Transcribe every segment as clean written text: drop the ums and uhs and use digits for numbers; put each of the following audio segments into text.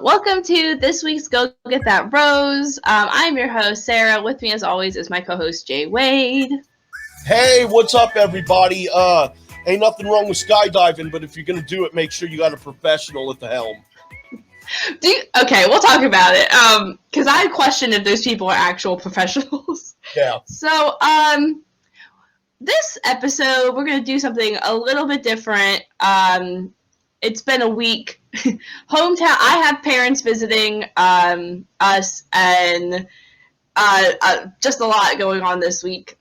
Welcome to this week's Go Get That Rose. I'm your host, Sarah. With me, as always, is my co-host, J Wade. Hey, what's up, everybody? Ain't nothing wrong with skydiving, but if you're going to do it, make sure you got a professional at the helm. Okay, we'll talk about it. Because I question if those people are actual professionals. Yeah. So, this episode, we're going to do something a little bit different. It's been a week. Hometown. I have parents visiting us, and just a lot going on this week.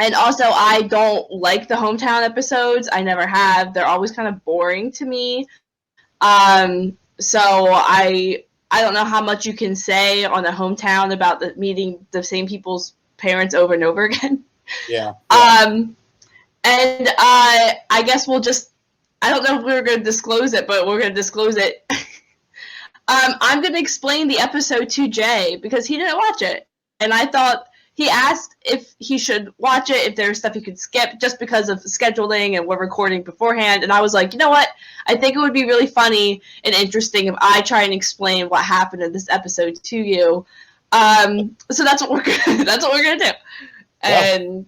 And also, I don't like the hometown episodes. I never have. They're always kind of boring to me. So I don't know how much you can say on a hometown about meeting the same people's parents over and over again. Yeah. And I guess we'll just. I don't know if we're going to disclose it, but we're going to disclose it. I'm going to explain the episode to Jay because he didn't watch it. And I thought he asked if he should watch it, if there's stuff he could skip just because of scheduling and we're recording beforehand. And I was like, you know what? I think it would be really funny and interesting if I try and explain what happened in this episode to you. So that's what we're going to do. And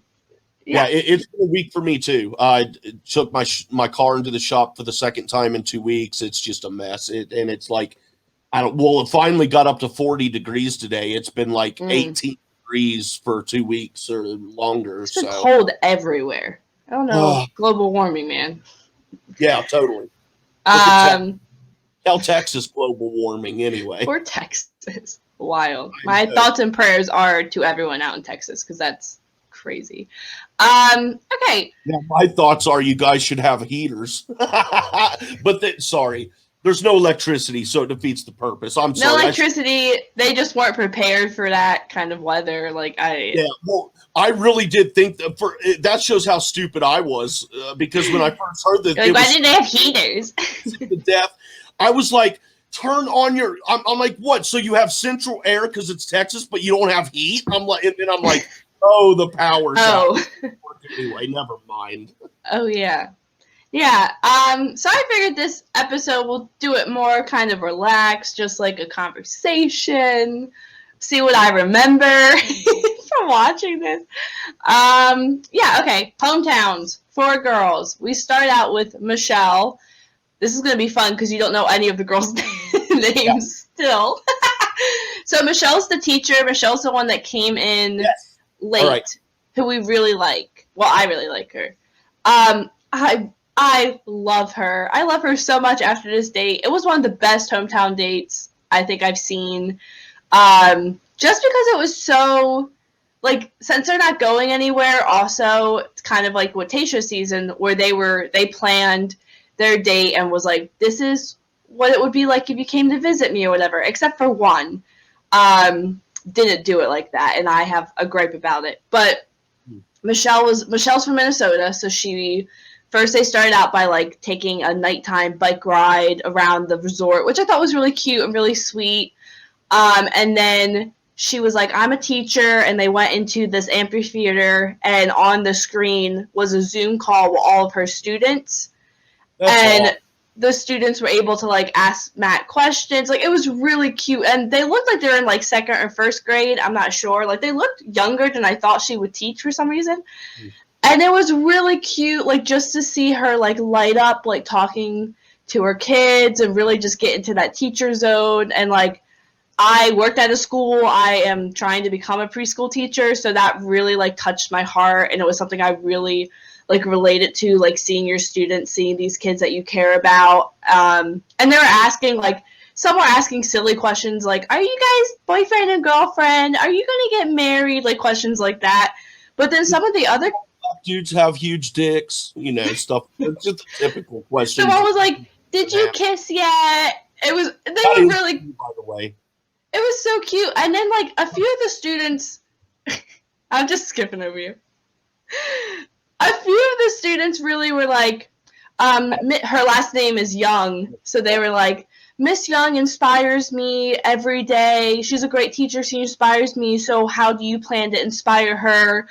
yeah, it's been a week for me too. I took my car into the shop for the second time in 2 weeks. It's just a mess. And it's like, it finally got up to 40 degrees today. It's been like 18 degrees for 2 weeks or longer. It's been cold everywhere. I don't know. Global warming, man. Yeah, totally. Tell Texas global warming anyway. Poor Texas. Wild. My thoughts and prayers are to everyone out in Texas because that's crazy. Okay. Yeah, my thoughts are you guys should have heaters. But sorry. There's no electricity, so it defeats the purpose. I'm sorry. No electricity. They just weren't prepared for that kind of weather. I really did think that shows how stupid I was because when I first heard that, why didn't they have heaters? To death, I was like, turn on your. I'm like, what? So you have central air because it's Texas, but you don't have heat? I'm like, oh, the power's out. Anyway, never mind. Oh yeah. Yeah, so I figured this episode we'll do it more kind of relaxed, just like a conversation, see what I remember from watching this. Yeah, okay, hometowns, 4 girls. We start out with Michelle. This is going to be fun because you don't know any of the girls' names still. So Michelle's the teacher. Michelle's the one that came in late, who we really like. Well, I really like her. I love her. I love her so much after this date. It was one of the best hometown dates I think I've seen. Just because it was so, since they're not going anywhere, also, it's kind of like what Tayshia's season, where they planned their date and was like, this is what it would be like if you came to visit me or whatever, except for one. Didn't do it like that, and I have a gripe about it. But Michelle's from Minnesota, so first, they started out by, taking a nighttime bike ride around the resort, which I thought was really cute and really sweet. And then she was like, I'm a teacher, and they went into this amphitheater, and on the screen was a Zoom call with all of her students. The students were able to, ask Matt questions. It was really cute, and they looked like they were in, 2nd or 1st grade. I'm not sure. They looked younger than I thought she would teach for some reason. And it was really cute, just to see her, light up, talking to her kids and really just get into that teacher zone. And, I worked at a school. I am trying to become a preschool teacher, so that really, touched my heart. And it was something I really, related to, seeing your students, seeing these kids that you care about. And they were asking, some were asking silly questions are you guys boyfriend and girlfriend? Are you going to get married? Questions like that. But then some of the other dudes have huge dicks, stuff. It's just a typical question. Someone was like, "Did you kiss yet?" They were really. By the way, it was so cute. And then a few of the students, I'm just skipping over you. A few of the students really were her last name is Young, so they were like, Miss Young inspires me every day. She's a great teacher. She inspires me. So how do you plan to inspire her?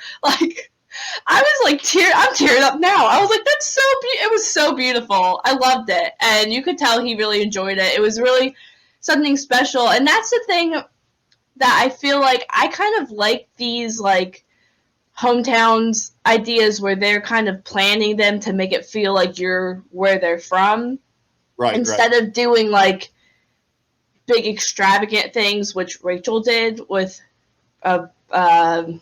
I was I'm tearing up now. I was like, that's so it was so beautiful. I loved it. And you could tell he really enjoyed it. It was really something special. And that's the thing that I feel like I kind of like these like hometowns ideas where they're kind of planning them to make it feel like you're where they're from, Right. instead of doing like big extravagant things, which Rachel did with skydiving.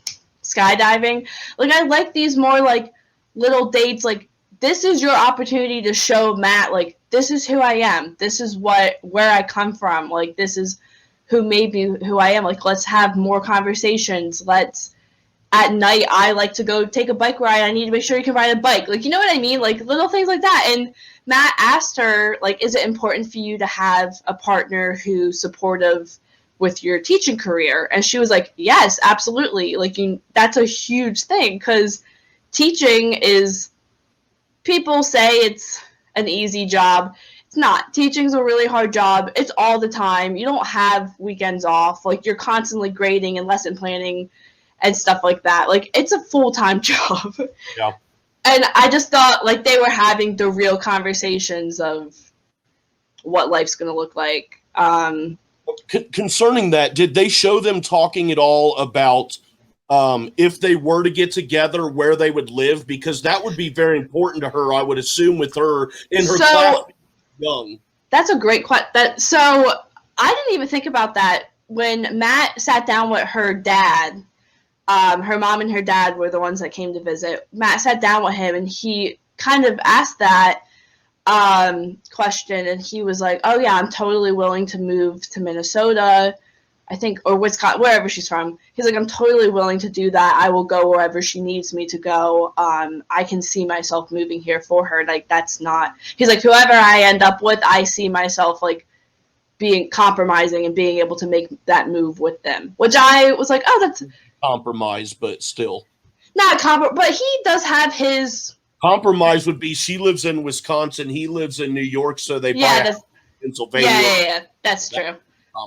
Like, I like these more like little dates. Like, this is your opportunity to show Matt, like, this is who I am. This is where I come from. Like, this is who I am. Like, let's have more conversations. At night, I like to go take a bike ride. I need to make sure you can ride a bike. Like, you know what I mean? Like, little things like that. And Matt asked her, like, is it important for you to have a partner who's supportive with your teaching career? And she was like, yes, absolutely. Like, that's a huge thing, because teaching is, people say it's an easy job. It's not. Teaching's a really hard job. It's all the time. You don't have weekends off. Like, you're constantly grading and lesson planning and stuff like that. Like, it's a full-time job. Yeah. And I just thought, like, they were having the real conversations of what life's going to look like. Concerning that, did they show them talking at all about if they were to get together, where they would live? Because that would be very important to her, I would assume, with her in her class young. That's a great question. So I didn't even think about that. When Matt sat down with her dad, her mom and her dad were the ones that came to visit. Matt sat down with him, and he kind of asked that question, and he was like, oh yeah, I'm totally willing to move to Minnesota, I think, or Wisconsin, wherever she's from. He's like, I'm totally willing to do that. I will go wherever she needs me to go. I can see myself moving here for her. Like, that's not, he's like, whoever I end up with, I see myself like being compromising and being able to make that move with them, which I was like, oh, that's compromise, but still not but he does have his compromise. Would be she lives in Wisconsin, he lives in New York, so they buy a Pennsylvania. Yeah, that's true.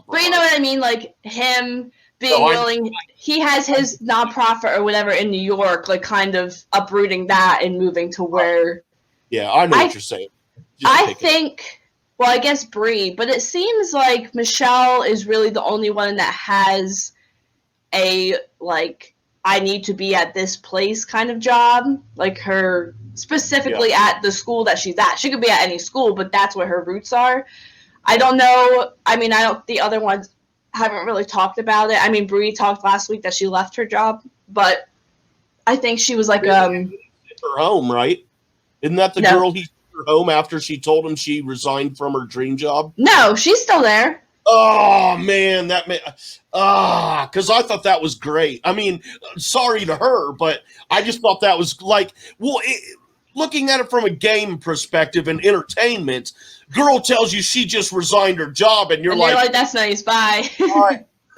But you know what I mean? Like, him being willing, he has his nonprofit or whatever in New York, like, kind of uprooting that and moving to where. Yeah, I know what you're saying. I think, well, I guess Bree, but it seems like Michelle is really the only one that has a, like, I need to be at this place kind of job. Like, her, specifically at the school that she's at. She could be at any school, but that's where her roots are. I don't know. I mean, the other ones haven't really talked about it. I mean, Bree talked last week that she left her job, but I think she was like, her home, right? Isn't that the girl he sent her home after she told him she resigned from her dream job? No, she's still there. Oh man, because I thought that was great. I mean, sorry to her, but I just thought that was like, well, looking at it from a game perspective and entertainment, girl tells you she just resigned her job, and you're like, that's nice, bye.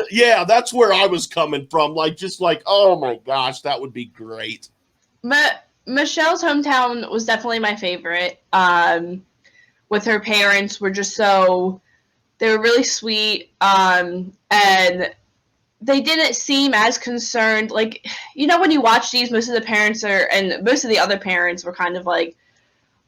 Yeah, that's where I was coming from. Like, just like, oh my gosh, that would be great. But Michelle's hometown was definitely my favorite. With her parents, were just they were really sweet, and they didn't seem as concerned. Like, you know, when you watch these, most of the parents and most of the other parents were kind of like,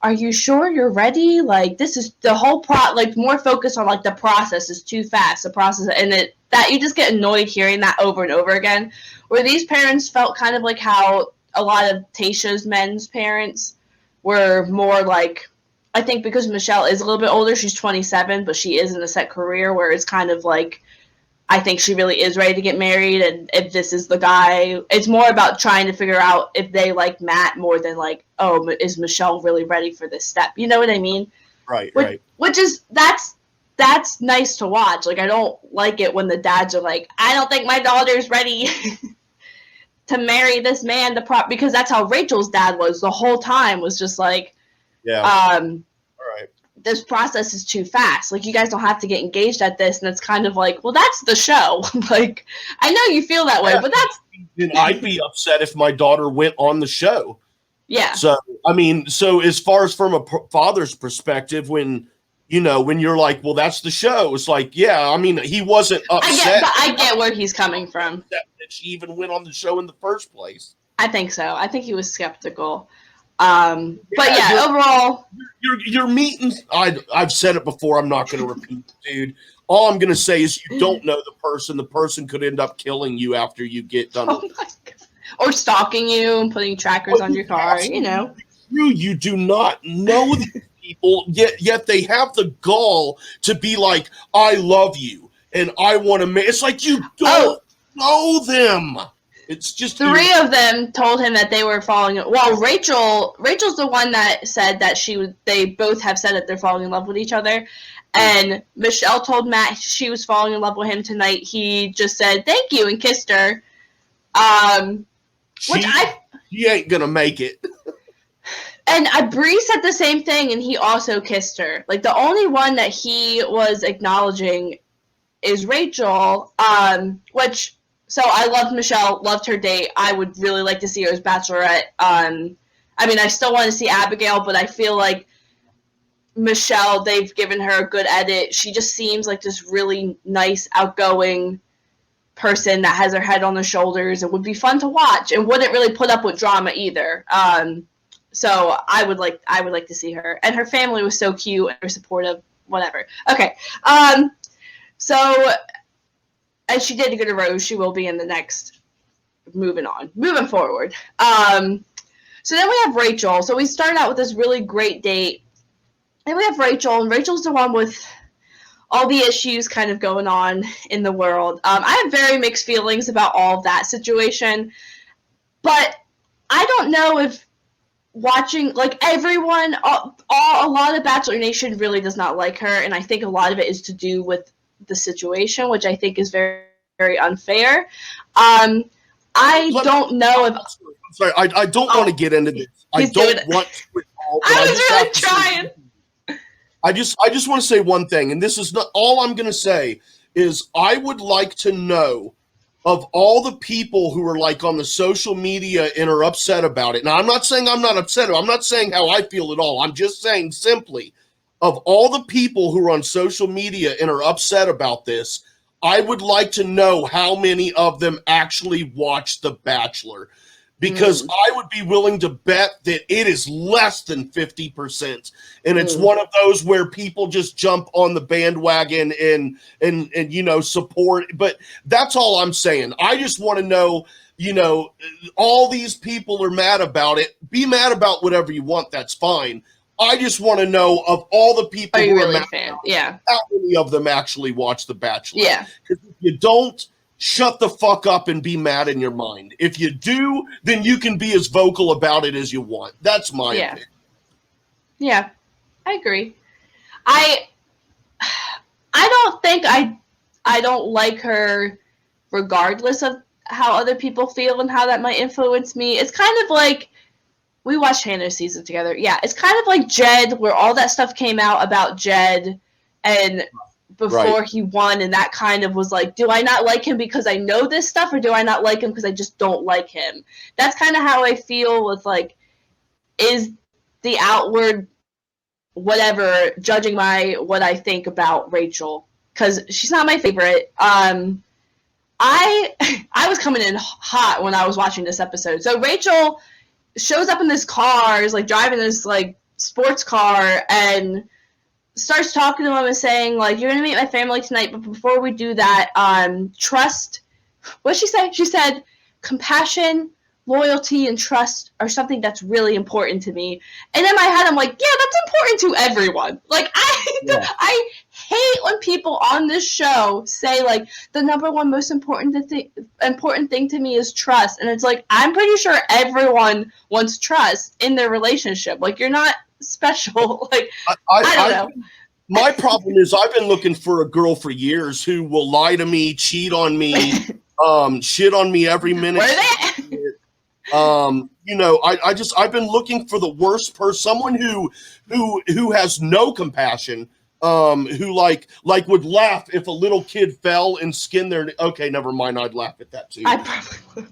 are you sure you're ready? Like, this is the whole like, more focus on, like, the process is too fast, the process, and that you just get annoyed hearing that over and over again, where these parents felt kind of like how a lot of Tayshia's men's parents were more like, I think because Michelle is a little bit older, she's 27, but she is in a set career where it's kind of like, I think she really is ready to get married, and if this is the guy, it's more about trying to figure out if they like Matt more than like, oh, is Michelle really ready for this step? You know what I mean? Right. Which is, that's nice to watch. Like, I don't like it when the dads are like, I don't think my daughter's ready to marry this man, because that's how Rachel's dad was the whole time, was just like, all right, this process is too fast. Like, you guys don't have to get engaged at this. And it's kind of like, well, that's the show. Like, I know you feel that way, but that's. And I'd be upset if my daughter went on the show. Yeah. So, I mean, as far as from a father's perspective, when you're like, well, that's the show. It's like, yeah, I mean, he wasn't upset. I get where he's coming from. That she even went on the show in the first place. I think so. I think he was skeptical. But yeah, overall, your meetings. I've said it before. I'm not going to repeat, dude. All I'm going to say is you don't know the person. The person could end up killing you after you get done. Oh my God. Or stalking you and putting trackers on your car, you know. You do not know these people, yet they have the gall to be like, I love you, and I want to make... It's like you don't know them. It's just... Three of them told him that they were falling... Well, Rachel's the one that said that they both have said that they're falling in love with each other. And Michelle told Matt she was falling in love with him tonight. He just said, thank you, and kissed her. She ain't gonna make it. And Bree said the same thing, and he also kissed her. Like, the only one that he was acknowledging is Rachel, which... So I loved Michelle, loved her date. I would really like to see her as Bachelorette. I mean, I still want to see Abigail, but I feel like Michelle, they've given her a good edit. She just seems like this really nice, outgoing person that has her head on her shoulders and would be fun to watch and wouldn't really put up with drama either. So I would like to see her. And her family was so cute and supportive, whatever. Okay. So, and she did get a rose. She will be in the next. Moving forward. So then we have Rachel. So we started out with this really great date. And we have Rachel, and Rachel's the one with all the issues kind of going on in the world. I have very mixed feelings about all of that situation. But I don't know if watching, like, everyone, a lot of Bachelor Nation really does not like her, and I think a lot of it is to do with the situation, which I think is very, very unfair. I don't know if... I'm sorry, I don't want to get into this. I don't want to at all. I was really trying. I just want to say one thing, and this is not all I'm going to say, is I would like to know of all the people who are like on the social media and are upset about it. Now, I'm not saying I'm not upset. I'm not saying how I feel at all. I'm just saying simply, of all the people who are on social media and are upset about this, I would like to know how many of them actually watch The Bachelor. Because I would be willing to bet that it is less than 50%. And it's one of those where people just jump on the bandwagon and you know, support. But that's all I'm saying. I just want to know, you know, all these people are mad about it. Be mad about whatever you want. That's fine. I just want to know of all the people who are mad about it, how many of them actually watch The Bachelor. Yeah. Because if you don't, shut the fuck up and be mad in your mind. If you do, then you can be as vocal about it as you want. That's my opinion. Yeah, I agree. I don't think I don't like her regardless of how other people feel and how that might influence me. It's kind of like, we watched Hannah's season together. Yeah, it's kind of like Jed, where all that stuff came out about Jed and before he won, and that kind of was like, do I not like him because I know this stuff, or do I not like him because I just don't like him? That's kind of how I feel with, like, is the outward whatever judging what I think about Rachel, because she's not my favorite. I was coming in hot when I was watching this episode. So Rachel shows up in this car, is like driving this like sports car, and starts talking to him and saying, like, you're going to meet my family tonight, but before we do that, trust, what did she say? She said, compassion, loyalty, and trust are something that's really important to me. And in my head, I'm like, yeah, that's important to everyone. Like, I hate when people on this show say, like, the number one most important thing to me is trust. And it's like, I'm pretty sure everyone wants trust in their relationship. Like, you're not special. Like, I don't know. My problem is I've been looking for a girl for years who will lie to me, cheat on me, shit on me every minute. Where are they? You know, I've been looking for the worst person, someone who has no compassion, who like would laugh if a little kid fell and skinned their. Okay, never mind. I'd laugh at that too. I probably would.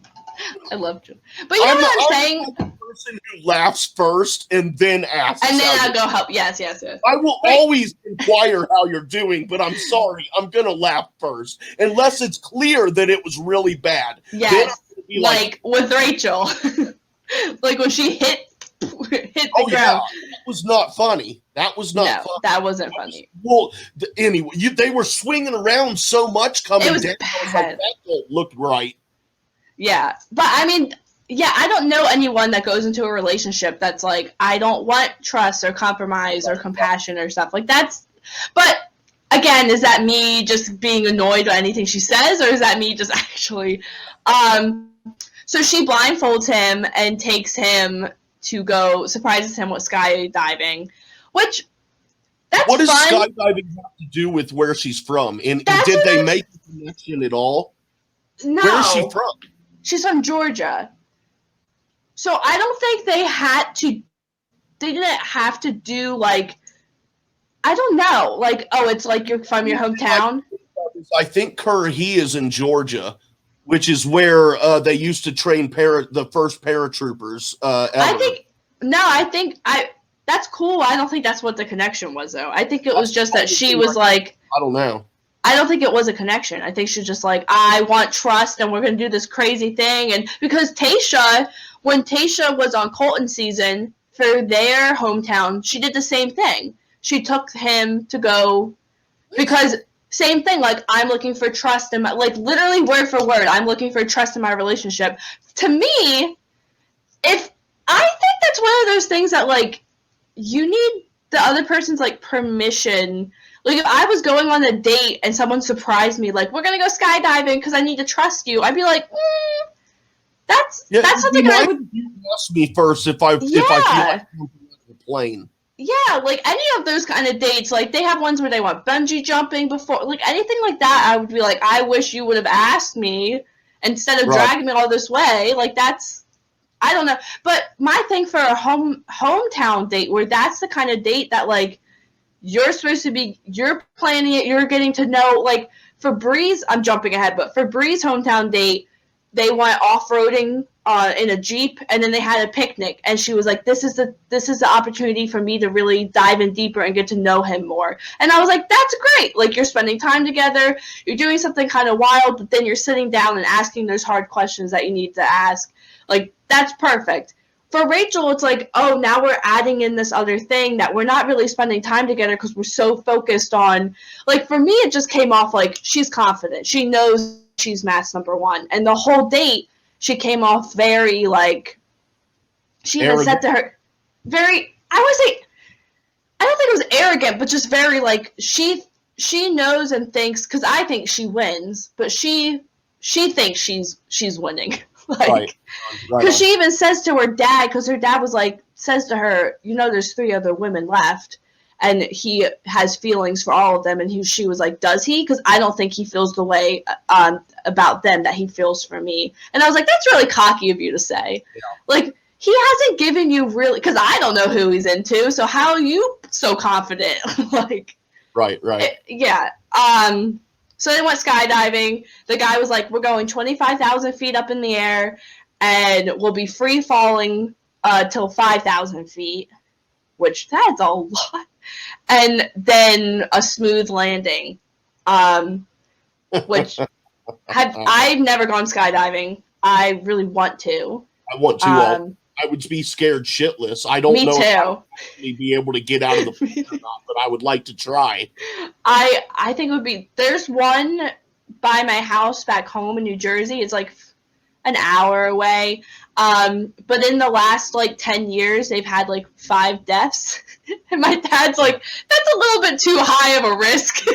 I loved you, but you know what I'm saying. The person who laughs first and then asks, and then I'll go help. Yes. I will always inquire how you're doing, but I'm sorry, I'm gonna laugh first unless it's clear that it was really bad. Yes, like with Rachel, like when she hit the ground. was not funny. That was not funny. That wasn't funny. Well, anyway, they were swinging around so much coming down. Bad. I was like, that don't look right. Yeah, but I mean, yeah, I don't know anyone that goes into a relationship that's like, I don't want trust or compromise or compassion or stuff like that's. But again, is that me just being annoyed by anything she says, or is that me just actually? So she blindfolds him and takes him to go, surprises him with skydiving, which that's what does fun. Skydiving have to do with where she's from? And did they make the connection at all? No. Where is she from? She's from Georgia. So I don't think they didn't have to do like, I don't know, like, oh, it's like you're from your hometown. I think he is in Georgia, which is where they used to train the first paratroopers ever. That's cool. I don't think that's what the connection was, though. I think it was just that she was like, I don't know. I don't think it was a connection. I think she's just like, I want trust, and we're going to do this crazy thing. And because when Tayshia was on Colton season for their hometown, she did the same thing. She took him to go, because same thing, like, I'm looking for trust in my, like, literally word for word, I'm looking for trust in my relationship. To me, I think that's one of those things that, like, you need the other person's, like, permission. Like, if I was going on a date and someone surprised me, like, we're going to go skydiving because I need to trust you, I'd be like, that's something I would... You ask me first if I feel like I'm the plane. Yeah, like, any of those kind of dates, like, they have ones where they want bungee jumping before, like, anything like that, I would be like, I wish you would have asked me instead of dragging me all this way. Like, that's... I don't know. But my thing for a hometown date, where that's the kind of date that, like, you're supposed to be, you're planning it, you're getting to know, like, for Bree's, I'm jumping ahead, but for Bree's hometown date, they went off-roading in a Jeep, and then they had a picnic, and she was like, this is the opportunity for me to really dive in deeper and get to know him more. And I was like, that's great. Like, you're spending time together, you're doing something kind of wild, but then you're sitting down and asking those hard questions that you need to ask. Like, that's perfect. For Rachel, it's like, oh, now we're adding in this other thing that we're not really spending time together because we're so focused on, like, for me, it just came off like she's confident. She knows she's Matt's number one. And the whole date, she came off very, like, she even said to her, very, I would say, I don't think it was arrogant, but just very, like, she knows and thinks, because I think she wins, but she thinks she's winning. Like, because she even says to her dad, because her dad was like, says to her, you know, there's 3 other women left, and he has feelings for all of them, and she was like, does he? Because I don't think he feels the way about them that he feels for me. And I was like, that's really cocky of you to say. Yeah. Like, he hasn't given you really, because I don't know who he's into, so how are you so confident? Like, right. Yeah. So they went skydiving. The guy was like, we're going 25,000 feet up in the air, and we'll be free falling till 5,000 feet, which that's a lot. And then a smooth landing, which I've never gone skydiving. I really want to. I want to. I would be scared shitless. I don't know if I'll be able to get out of the plane or not, but I would like to try. I think it would be, there's one by my house back home in New Jersey. It's like an hour away. But in the last, like, 10 years, they've had, like, 5 deaths. And my dad's like, that's a little bit too high of a risk.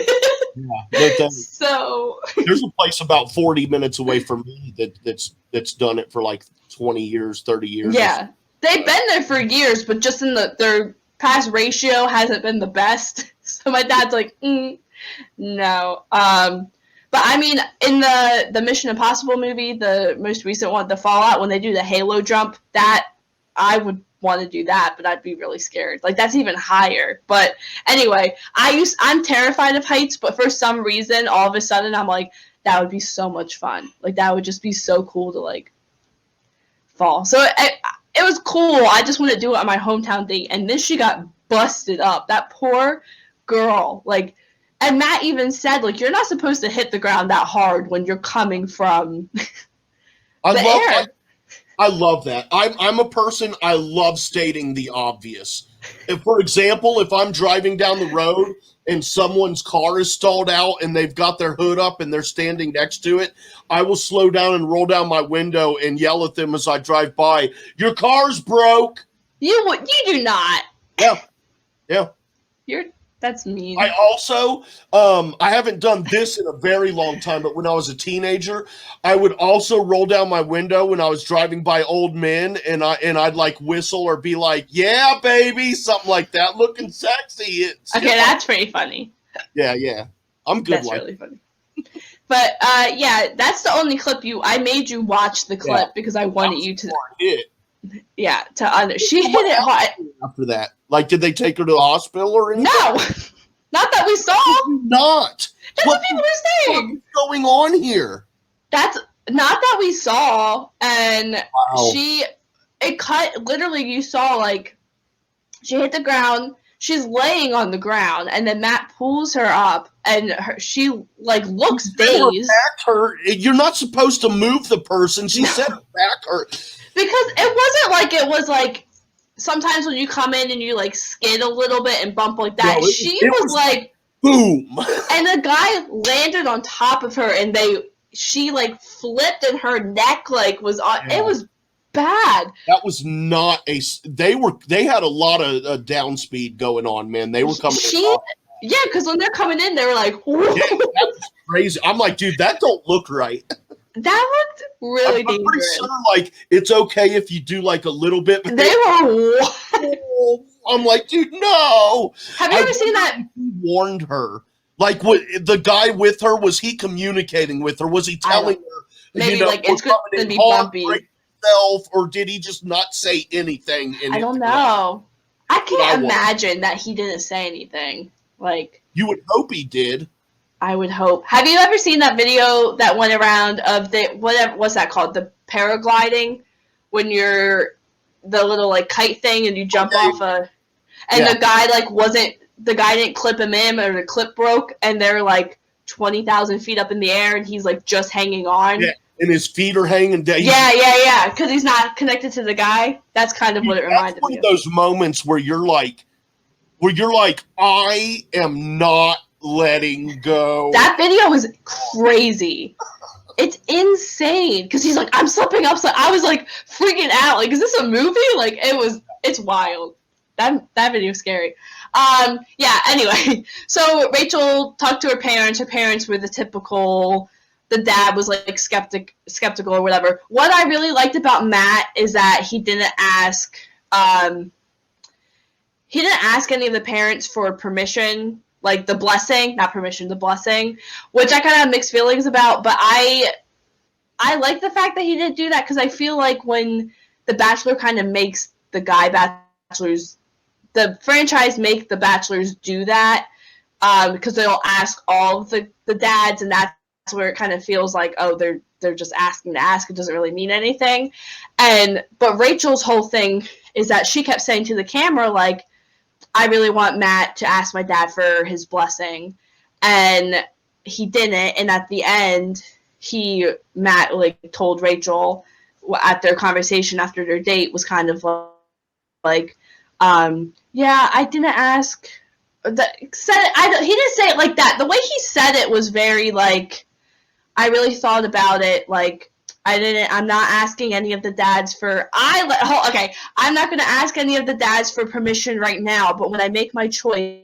Yeah, so there's a place about 40 minutes away from me that's done it for like 20 years, 30 years. Yeah, they've been there for years, but just in their past ratio hasn't been the best. So my dad's like, no. But I mean, in the Mission Impossible movie, the most recent one, the Fallout, when they do the Halo jump, that I would want to do that, but I'd be really scared. Like, that's even higher. But anyway, I'm terrified of heights, but for some reason, all of a sudden, I'm like, that would be so much fun. Like, that would just be so cool to, like, fall. So it was cool. I just want to do it on my hometown date, and then she got busted up. That poor girl. Like, and Matt even said, like, you're not supposed to hit the ground that hard when you're coming from the air. I love that. I'm a person, I love stating the obvious. If, for example, if I'm driving down the road and someone's car is stalled out and they've got their hood up and they're standing next to it, I will slow down and roll down my window and yell at them as I drive by, "Your car's broke." You do not. Yeah. Yeah. That's mean. I also, I haven't done this in a very long time, but when I was a teenager, I would also roll down my window when I was driving by old men, and I'd like whistle or be like, "Yeah, baby," something like that, looking sexy. Okay, that's pretty funny. Yeah, I'm good. That's really funny. But yeah, that's the only clip I made you watch the clip because I wanted you to. Yeah, she hit it hard. After that, like, did they take her to the hospital or anything? No, not that we saw. Not. That's what people are saying. What's going on here? That's not that we saw, and wow. it cut. Literally, you saw like she hit the ground. She's laying on the ground, and then Matt pulls her up, and she like looks dazed. You're not supposed to move the person. She said her back hurt. Because it wasn't like it was like sometimes when you come in and you like skid a little bit and bump like that. No, she was like boom, and the guy landed on top of her, and she like flipped, and her neck like was on. Yeah. It was bad. That was not They had a lot of down speed going on, man. They were coming. Yeah, because when they're coming in, they were like, "Whoa." Yeah, that was crazy. I'm like, dude, that don't look right. That looked really dangerous. I'm pretty sure, like, it's okay if you do like a little bit. But they were. I'm like, dude, no. Have you ever seen that? He warned her. Like, what the guy with her, was he communicating with her? Was he telling her? Maybe like it's going to be bumpy. Or did he just not say anything? I don't know. I can't imagine that he didn't say anything. Like, you would hope he did. I would hope. Have you ever seen that video that went around of what's that called? The paragliding, when you're the little like kite thing and you jump off the guy didn't clip him in, or the clip broke, and they're like 20,000 feet up in the air, and he's like just hanging on. Yeah, and his feet are hanging down. Yeah, because he's not connected to the guy. That's kind of what it reminded me of. That's one of those moments where you're like, I am not letting go. That video was crazy. It's insane because he's like, I'm slipping up. So I was like freaking out. Like, is this a movie? Like, it's wild. That video is scary. Yeah. Anyway, so Rachel talked to her parents. Her parents were the typical. The dad was like skeptical or whatever. What I really liked about Matt is that he didn't ask. He didn't ask any of the parents for permission. Like the blessing, not permission, the blessing, which I kind of have mixed feelings about. But I like the fact that he didn't do that, because I feel like when The Bachelor kind of makes the guy bachelors, the franchise make the bachelors do that, because they'll ask all of the dads, and that's where it kind of feels like, oh, they're just asking to ask. It doesn't really mean anything. But Rachel's whole thing is that she kept saying to the camera, like, I really want Matt to ask my dad for his blessing, and he didn't. And at the end, Matt like told Rachel at their conversation after their date was kind of like, yeah, I didn't ask. He didn't say it like that. The way he said it was very like, I really thought about it. Like, I'm not asking any of the dads for, I'm not going to ask any of the dads for permission right now, but when I make my choice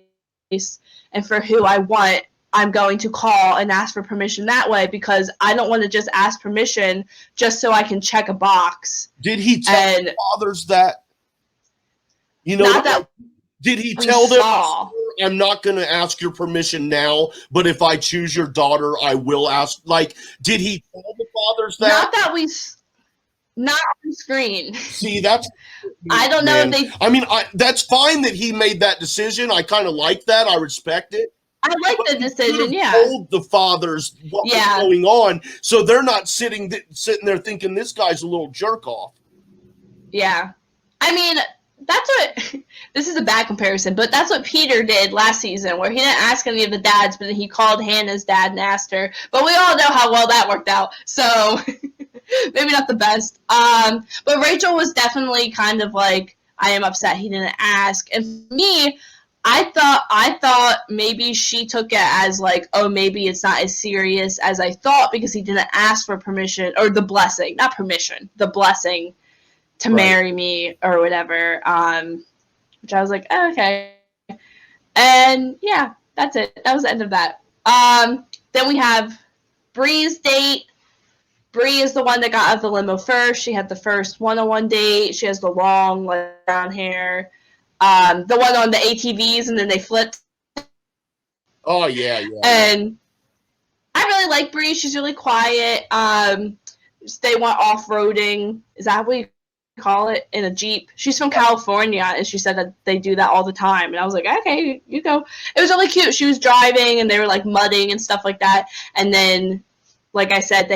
and for who I want, I'm going to call and ask for permission that way, because I don't want to just ask permission just so I can check a box. Did he tell the fathers that? You know, did he tell them, I'm not going to ask your permission now, but if I choose your daughter, I will ask? Like, did he tell the fathers that? Not on screen. See, that's... I don't know if they... I mean, that's fine that he made that decision. I kind of like that. I respect it. I like the decision, yeah. Told the fathers what was going on, so they're not sitting there thinking this guy's a little jerk off. Yeah. I mean, that's what this is a bad comparison, but that's what Peter did last season, where he didn't ask any of the dads, but then he called Hannah's dad and asked her. But we all know how well that worked out, so maybe not the best. But Rachel was definitely kind of like, I am upset he didn't ask. And for me, I thought maybe she took it as like, oh, maybe it's not as serious as I thought because he didn't ask for permission, or the blessing, not permission, the blessing to marry me or whatever. Which I was like, oh, okay. And yeah, that's it. That was the end of that. Then we have Bree's date. Bree is the one that got out of the limo first. She had the first one-on-one date. She has the long, like, brown hair. The one on the ATVs, and then they flipped. Oh, yeah. And I really like Bree. She's really quiet. They went off-roading. Is that what you call it? In a Jeep. She's from California, and she said that they do that all the time. And I was like, okay, you go. It was really cute. She was driving, and they were, like, mudding and stuff like that. And then, like I said,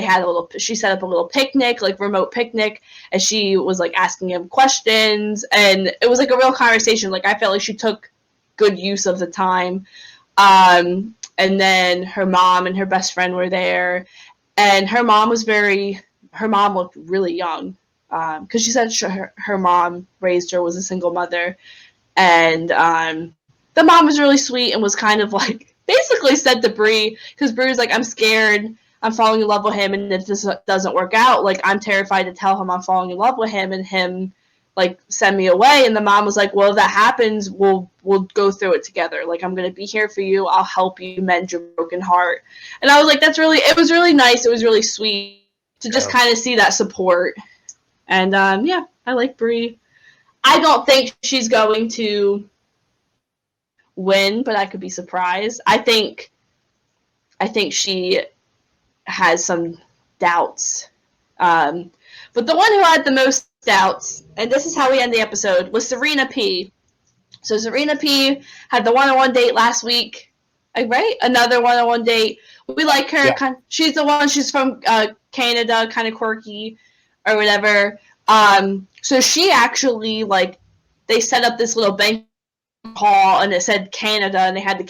she set up a little picnic, like remote picnic, and she was like asking him questions, and it was like a real conversation. Like I felt like she took good use of the time. And then her mom and her best friend were there, and her mom looked really young, because she said her mom raised her, was a single mother, and the mom was really sweet and was kind of like basically said to Bree, because Bree was like, I'm scared. I'm falling in love with him, and if this doesn't work out, like, I'm terrified to tell him I'm falling in love with him and him, like, send me away. And the mom was like, well, if that happens, we'll go through it together. Like, I'm going to be here for you. I'll help you mend your broken heart. And I was like, it was really nice. It was really sweet to just kind of see that support. And, yeah, I like Brie. I don't think she's going to win, but I could be surprised. I think she has some doubts. But the one who had the most doubts, and this is how we end the episode, was Serena P. So Serena P had the one-on-one date last week, right? Another one-on-one date. We like her. Yeah. She's the one. She's from Canada, kind of quirky or whatever. So she actually, like, they set up this little banquet hall, and it said Canada, and they had the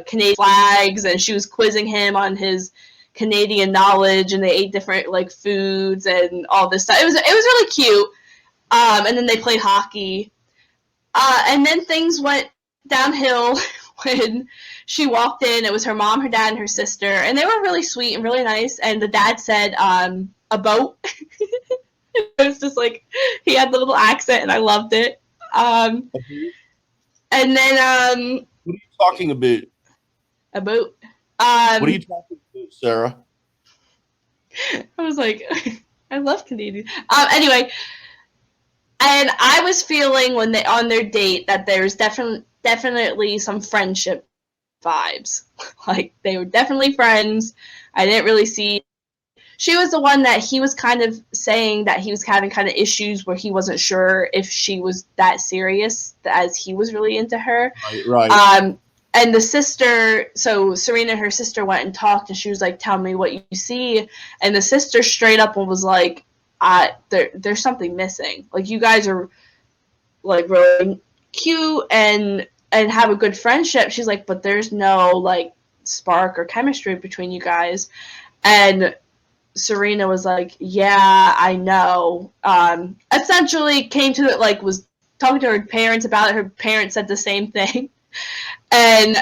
Canadian flags, and she was quizzing him on his Canadian knowledge, and they ate different, like, foods and all this stuff. It was really cute. And then they played hockey. And then things went downhill when she walked in. It was her mom, her dad, and her sister, and they were really sweet and really nice. And the dad said, a boat. It was just like, he had the little accent, and I loved it. And then what are you talking about? A boat. What are you talking about, Sarah? I was like, I love Canadian. Anyway, and I was feeling when they on their date that there's definitely some friendship vibes. Like, they were definitely friends. I didn't really see. She was the one that he was kind of saying that he was having kind of issues where he wasn't sure if she was that serious as he was really into her. Right. And the sister, so Serena and her sister went and talked, and she was like, tell me what you see. And the sister straight up was like, there's something missing. Like, you guys are, like, really cute and have a good friendship. She's like, but there's no, like, spark or chemistry between you guys. And Serena was like, yeah, I know. Essentially came to it, like, was talking to her parents about it. Her parents said the same thing. And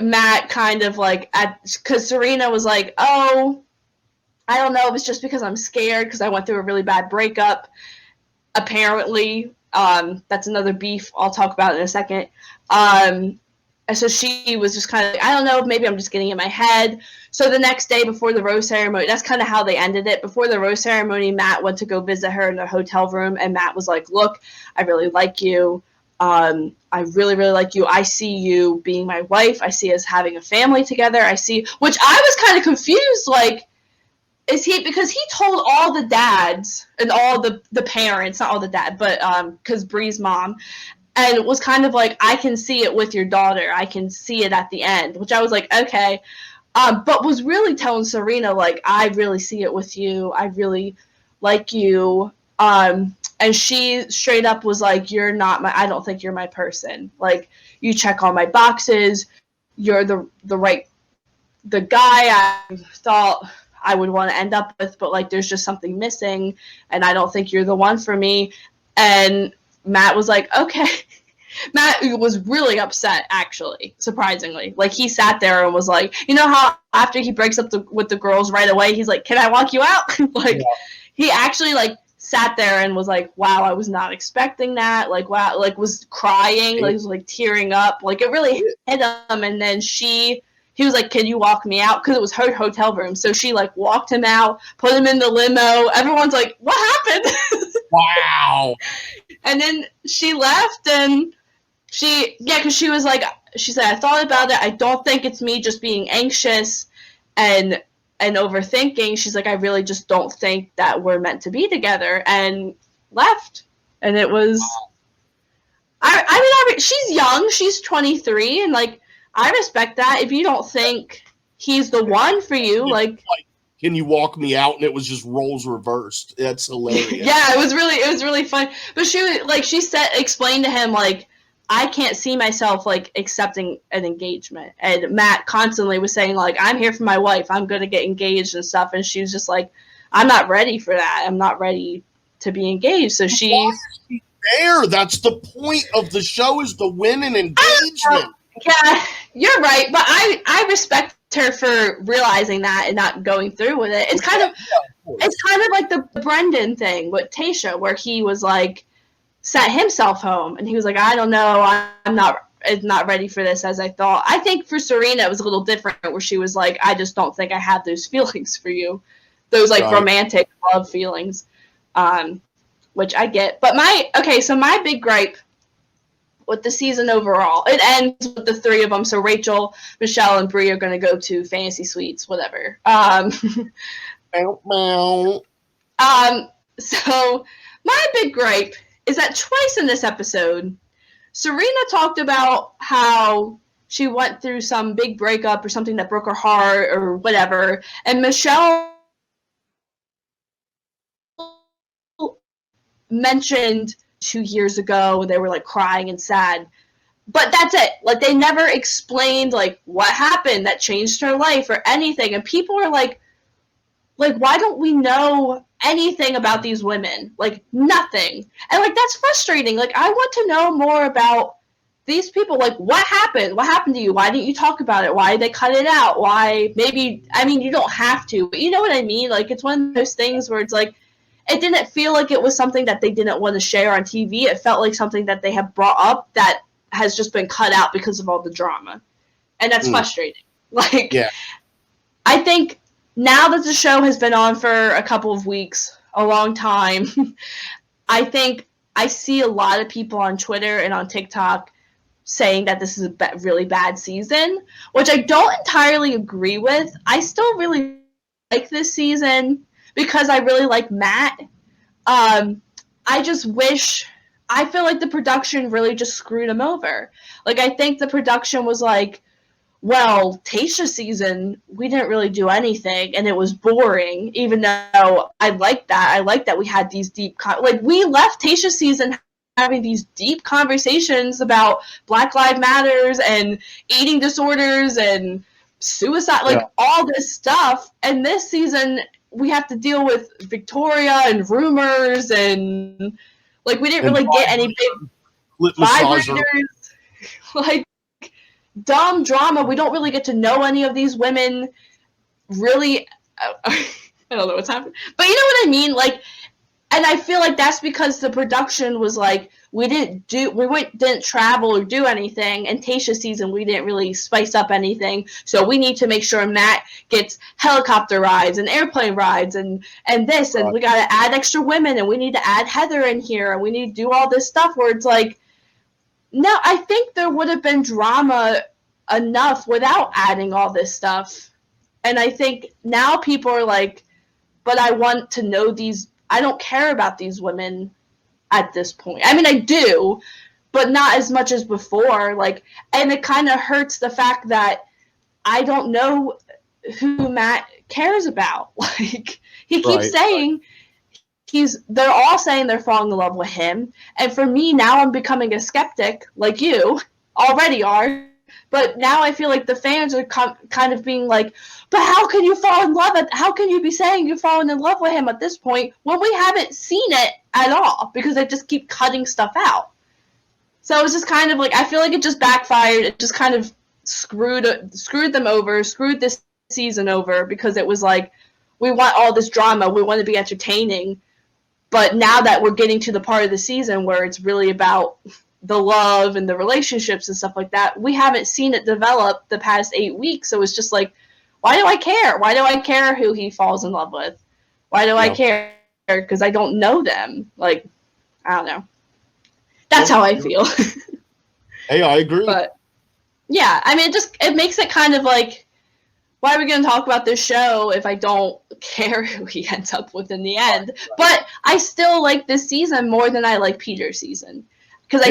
Matt kind of, like, because Serena was like, oh, I don't know if it's just because I'm scared because I went through a really bad breakup. Apparently, that's another beef I'll talk about in a second. And so she was just kind of like, I don't know, maybe I'm just getting in my head. So the next day before the rose ceremony, that's kind of how they ended it. Before the rose ceremony, Matt went to go visit her in the hotel room, and Matt was like, look, I really like you. I really, really like you. I see you being my wife. I see us having a family together. Which I was kind of confused, like, is he, because he told all the dads and all the parents, not all the dad, but because Bree's mom, and was kind of like, I can see it with your daughter. I can see it at the end, which I was like, okay. But was really telling Serena, like, I really see it with you. I really like you. And she straight up was like, I don't think you're my person. Like, you check all my boxes. You're the guy I thought I would want to end up with, but like, there's just something missing, and I don't think you're the one for me. And Matt was like, okay. Matt was really upset, actually, surprisingly. Like, he sat there and was like, you know how after he breaks up with the girls right away, he's like, can I walk you out? Like, he actually, like, sat there and was like, wow, I was not expecting that. Like, wow, like, was crying, like, was, like, tearing up. Like, it really hit him. And then he was like, can you walk me out? Because it was her hotel room. So she, like, walked him out, put him in the limo. Everyone's like, what happened? Wow. And then she left, and because she was like, she said, I thought about it. I don't think it's me just being anxious and overthinking. She's like, I really just don't think that we're meant to be together, and left. And it was, I mean, she's young. She's 23, and like, I respect that. If you don't think he's the one for you, like, can you walk me out? And it was just roles reversed. That's hilarious. Yeah, it was really fun. But she explained to him, like, I can't see myself, like, accepting an engagement. And Matt constantly was saying, like, I'm here for my wife. I'm going to get engaged and stuff. And she was just like, I'm not ready for that. I'm not ready to be engaged. So there. That's the point of the show, is to win an engagement. Yeah, you're right. But I respect her for realizing that and not going through with it. It's kind of like the Brendan thing with Tayshia, where he was like, sent himself home, and he was like, I don't know, I'm not ready for this as I thought. I think for Serena it was a little different, where she was like, I just don't think I have those feelings for you, those like romantic love feelings, which I get. But my big gripe with the season overall, it ends with the three of them. So Rachel, Michelle, and Brie are going to go to fantasy suites, whatever. So my big gripe is that twice in this episode, Serena talked about how she went through some big breakup or something that broke her heart or whatever, and Michelle mentioned 2 years ago when they were like crying and sad. But that's it. Like, they never explained like what happened that changed her life or anything. And people are like, why don't we know anything about these women? Like, nothing. And, like, that's frustrating. Like, I want to know more about these people. Like, what happened? What happened to you? Why didn't you talk about it? Why did they cut it out? Why? Maybe, I mean, you don't have to, but you know what I mean? Like, it's one of those things where it's like, it didn't feel like it was something that they didn't want to share on TV. It felt like something that they have brought up that has just been cut out because of all the drama. And that's frustrating. Like, I think now that the show has been on for a couple of weeks, a long time, I think I see a lot of people on Twitter and on TikTok saying that this is a really bad season, which I don't entirely agree with. I still really like this season because I really like Matt. I just wish, I feel like the production really just screwed him over. Like, I think the production was like, well, Tayshia's season, we didn't really do anything, and it was boring, even though I like that. I like that we had these deep, we left Tayshia's season having these deep conversations about Black Lives Matters and eating disorders and suicide, all this stuff. And this season, we have to deal with Victoria and rumors, and, like, we didn't really get any big vibrators. Like, dumb drama. We don't really get to know any of these women really. I don't know what's happening, but you know what I mean? Like, and I feel like that's because the production was like, we didn't travel or do anything, and Tayshia's season we didn't really spice up anything, so we need to make sure Matt gets helicopter rides and airplane rides and this, and we got to add extra women, and we need to add Heather in here, and we need to do all this stuff where it's like, no, I think there would have been drama enough without adding all this stuff. And I think now people are like, but I want to know these, I don't care about these women at this point. I mean, I do, but not as much as before. Like, and it kind of hurts the fact that I don't know who Matt cares about. Like, he keeps saying they're all saying they're falling in love with him. And for me, now I'm becoming a skeptic, like you already are. But now I feel like the fans are kind of being like, but how can you fall in love? How can you be saying you're falling in love with him at this point when we haven't seen it at all? Because they just keep cutting stuff out. So it's just kind of like, I feel like it just backfired. It just kind of screwed them over, screwed this season over, because it was like, we want all this drama, we want to be entertaining. But now that we're getting to the part of the season where it's really about the love and the relationships and stuff like that, we haven't seen it develop the past 8 weeks. So it's just like, why do I care? Why do I care who he falls in love with? Why do I care? Because I don't know them. Like, I don't know. That's how I feel. Hey, I agree. But yeah, I mean, it makes it kind of like, why are we going to talk about this show if I don't care who he ends up with in the end? But I still like this season more than I like Peter's season. Because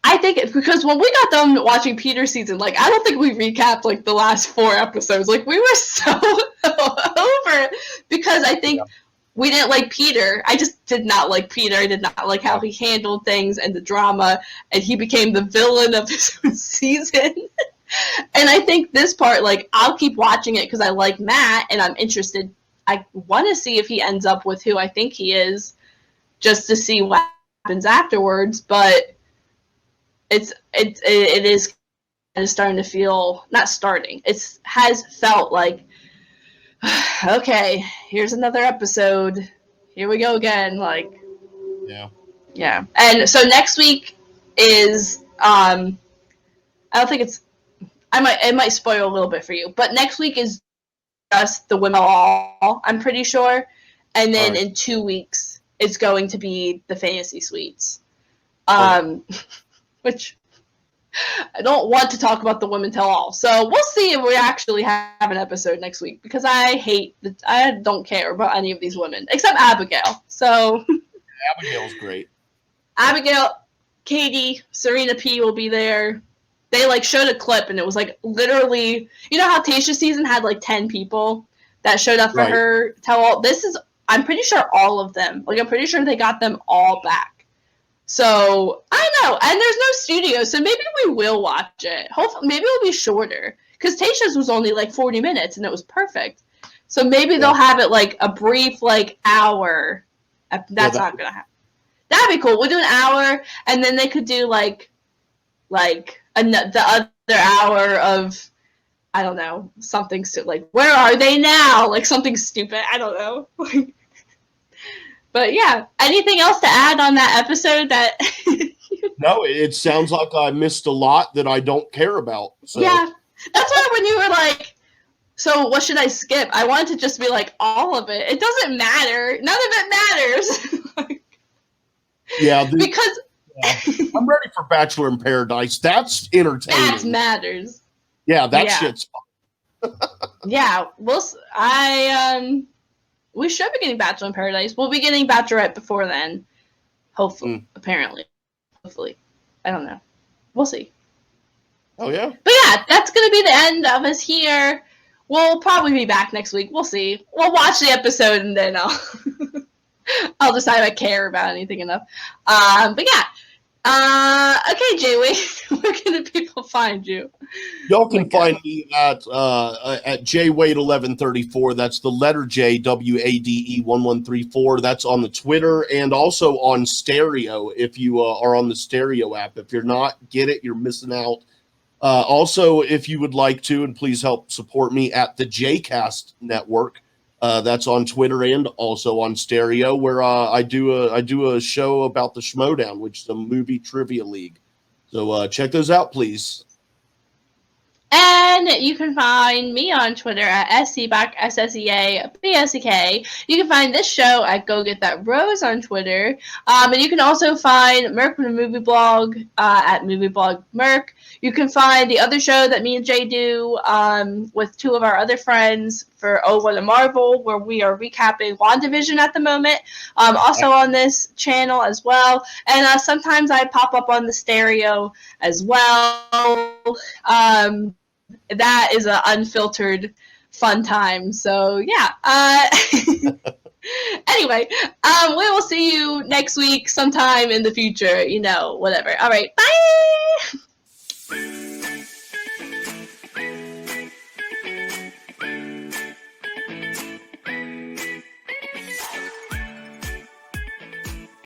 I think because when we got done watching Peter's season, like, I don't think we recapped like the last 4 episodes. Like, we were so over because I think we didn't like Peter. I just did not like Peter. I did not like how he handled things and the drama, and he became the villain of his season. And I think this part, like, I'll keep watching it because I like Matt and I'm interested. I want to see if he ends up with who I think he is, just to see what happens afterwards. But it is kind of starting to feel, not starting, it has felt like, okay, here's another episode. Here we go again. Like, yeah. And so next week is I don't think it's, it might spoil a little bit for you, but next week is just the women all, I'm pretty sure. And then in 2 weeks, it's going to be the fantasy suites. Which I don't want to talk about the women tell all. So we'll see if we actually have an episode next week, because I don't care about any of these women except Abigail. So Abigail's great. Abigail, Katie, Serena P will be there. They like showed a clip and it was like literally, you know how Tayshia's season had like 10 people that showed up for her tell all. This is, I'm pretty sure all of them. Like, I'm pretty sure they got them all back. So I don't know, and there's no studio, so maybe we will watch it. Hopefully, maybe it'll be shorter, because Tayshia's was only like 40 minutes and it was perfect. So maybe they'll have it like a brief like hour. That's not gonna happen. That'd be cool. We'll do an hour, and then they could do like the other hour of, I don't know, something like, where are they now? Like something stupid. I don't know. But yeah, anything else to add on that episode that? No, it sounds like I missed a lot that I don't care about. So. Yeah, that's why when you were like, so what should I skip? I wanted to just be like, all of it. It doesn't matter. None of it matters. Yeah, because I'm ready for Bachelor in Paradise. That's entertaining. That matters. Yeah, that shit's fun. Yeah, we should be getting Bachelor in Paradise. We'll be getting Bachelorette before then. Hopefully. Apparently. Hopefully. I don't know. We'll see. Oh, yeah. But yeah, that's going to be the end of us here. We'll probably be back next week. We'll see. We'll watch the episode and then I'll decide if I care about anything enough. But yeah. Okay, J Wade, where can the people find you? Y'all can find me at J Wade 1134. That's the letter J, WADE 1134. That's on the Twitter and also on Stereo. If you are on the Stereo app, if you're not, get it. You're missing out. Also, if you would like to, and please help support me at the JCast Network. That's on Twitter and also on Stereo, where I do a show about the Schmodown, which is a movie trivia league. So check those out, please. And you can find me on Twitter at SCBack, SSEA, You can find this show at Go Get That Rose on Twitter. And you can also find Merc from the Movie Blog at Movie Blog Merc. You can find the other show that me and Jay do with 2 of our other friends for Oh What a Marvel, where we are recapping WandaVision at the moment. Also on this channel as well. And sometimes I pop up on the Stereo as well. That is an unfiltered fun time. So yeah. Anyway, we will see you next week sometime in the future, whatever. All right, bye!